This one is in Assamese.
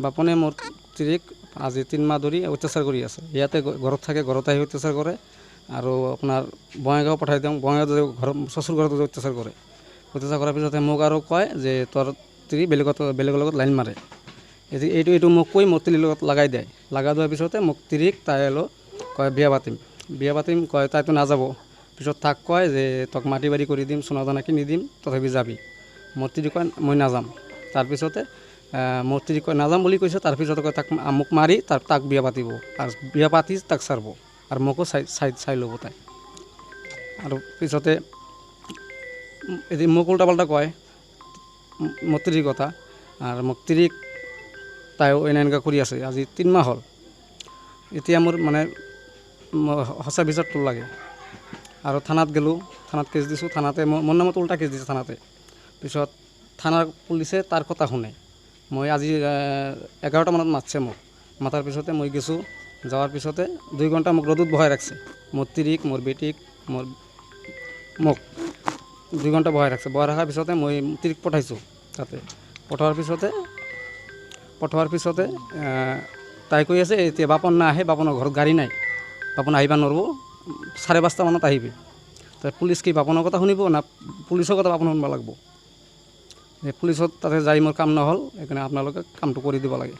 বাপনে মোৰ তিৰিক আজি 3 মাহ ধৰি অত্যাচাৰ কৰি আছে। ইয়াতে ঘৰত থাকে, ঘৰত আহি অত্যাচাৰ কৰে। আৰু আপোনাৰ বঙাইগাঁও পঠাই দিওঁ, বঙাইগাঁও ঘৰত শ্বশুৰ ঘৰত অত্যাচাৰ কৰে। অত্যাচাৰ কৰাৰ পিছতে মোক আৰু কয় যে তোৰ তিৰি বেলেগৰ লগত লাইন মাৰে। এইটো মোক কৈ মোৰ তিৰিৰ লগত লগাই দিয়ে। লগাই দিয়াৰ পিছতে মোক তিৰিক তাই কয় বিয়া পাতিম কয়, তাইতো নাযাব। পিছত তাক কয় যে তোক মাটি বাৰী কৰি দিম, সোণা দানা কিনি দিম, তথাপি যাবি। মোৰ তিৰি কয় মই নাযাম। তাৰপিছতে মোৰ তিৰি কয় নাযাম বুলি কৈছে। তাৰপিছতে কয় তাক মোক মাৰি তাক বিয়া পাতিব, আৰু বিয়া পাতি তাক চাৰব, আৰু মোকো চাই ল'ব তাই। আৰু পিছতে এদিন মোক উল্টা পাল্টা কয় মোৰ তিৰিৰ কথা, আৰু মোক তিৰিক তাইও এনেকুৱা কৰি আছে আজি 3 মাহ হ'ল। এতিয়া মোৰ মানে সঁচা বিচাৰটো লাগে। আৰু থানাত গ'লোঁ, থানাত কেছ দিছোঁ। থানাতে মোৰ নামত উল্টা কেছ দিছে থানাতে। পিছত থানাৰ পুলিচে তাৰ কথা শুনে। মই আজি 11টা মানত মাতিছে মোক। মাতাৰ পিছতে মই গৈছোঁ। যোৱাৰ পিছতে 2 ঘণ্টা মোক ৰ'দত বহাই ৰাখিছে। মোৰ তিৰিক, মোৰ বেটিক, মোক 2 ঘণ্টা বহাই ৰাখিছে। বহাই ৰখাৰ পিছতে মই তিৰিক পঠাইছোঁ তাতে। পঠোৱাৰ পিছতে তাই কৈ আছে এতিয়া বাপন নাহে, বাপনৰ ঘৰত গাড়ী নাই, বাপন আহিব নোৱাৰিব, 5:30 মানত আহিবি। তাই পুলিচ কি বাপনৰ কথা শুনিব না পুলিচৰ কথা বাপন শুনিব লাগিব? পুলিচত তাতে যাই মোৰ কাম নহ'ল, সেইকাৰণে আপোনালোকে কামটো কৰি দিব লাগে।